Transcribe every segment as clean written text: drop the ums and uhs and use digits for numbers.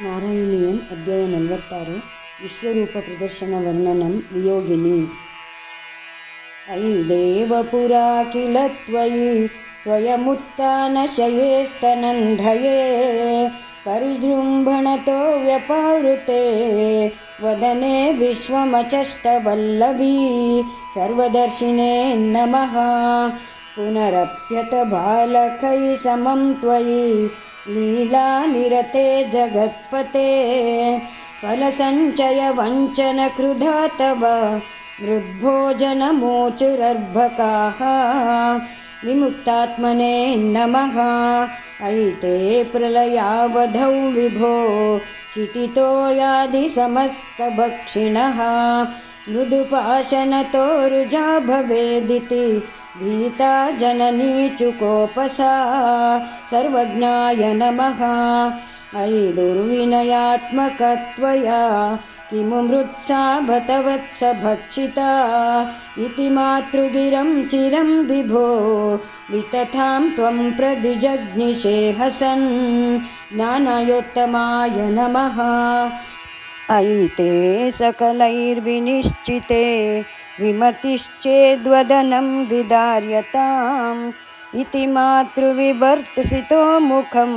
नारायणीयम् अध्याय 46 विश्वरूप प्रदर्शन वर्णनं वियोगिनी। अयि देवपुरा किल त्वयि स्वयमुत्थानशयेस्तनन्धये परिजृम्भणतो व्यपावृते वदने विश्वमचष्टवल्लभी सर्वदर्शिने नमः। पुनरप्यत बालकै समं त्वयि लीला निरते जगत्पते फलसञ्चय वञ्चन क्रुधा तव मृद्भोजनमोचुरर्भकाः विमुक्तात्मने नमः। अयि ते प्रलयावधौ विभो क्षितितो यादि समस्तभक्षिणः मृदुपाशनतो रुजा भवेदिति भीता जननी चुकोपसा सर्वज्ञाय नमः। अयि दुर्विनयात्मकत्वया किमु मृत्सा भतवत्स भक्षिता इति मातृगिरं चिरं विभो वितथां त्वं प्रदिजग्निषे हसन् ज्ञानायोत्तमाय नमः। अयि ते सकलैर्विनिश्चिते विमतिश्चेद्वदनं विदार्यताम् इति मातृविवर्तसितो मुखं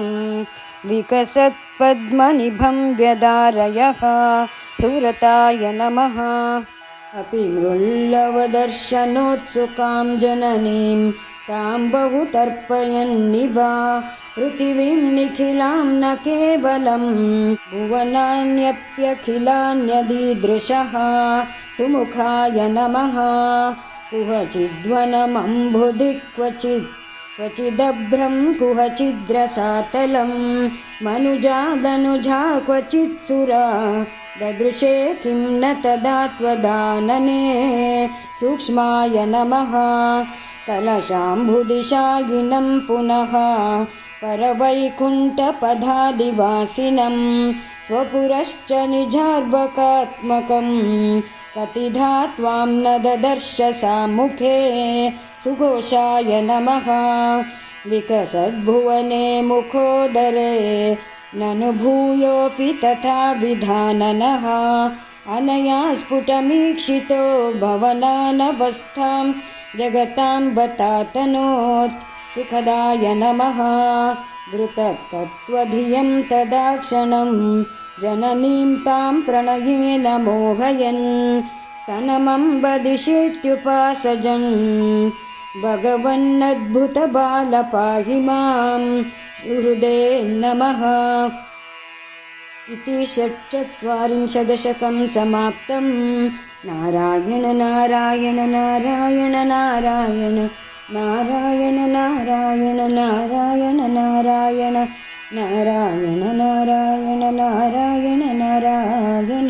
विकसत्पद्मनिभं व्यदारयः सुरताय नमः। अपि मृल्लवदर्शनोत्सुकां जननीं तां बहु तर्पयन्निव पृथिवीं निखिलां न केवलं भुवनान्यप्यखिलान्यदीदृशः सुमुखाय नमः। कुहचिद्वनमम्बुधि क्वचिदभ्रं कुहचिद्रसातलं मनुजादनुजा क्वचित्सुरा ददृशे किं न तदा त्वदानने सूक्ष्माय नमः। कलशाम्बुदिशायिनं पुनः परवैकुण्ठपदादिवासिनं स्वपुरश्च निजार्भकात्मकं कतिधा त्वां न ददर्श सामुखे सुघोषाय नमः। विकसद्भुवने मुखोदरे ननु भूयोऽपि तथा विधाननः अनया स्फुटमीक्षितो भवनानवस्थां जगतां बतातनोत् सुखदाय नमः। धृततत्त्वधियं तदा क्षणं जननीं तां प्रणयेन मोहयन् स्तनमम्बदिशेत्युपासजन् भगवन्नद्भुतबाल पाहि मां सुहृदे नमः। इति 46 दशकं समाप्तं। नारायण नारायण नारायण नारायण नारायण नारायण नारायण नारायण नारायण नारायण नारायण नारायण।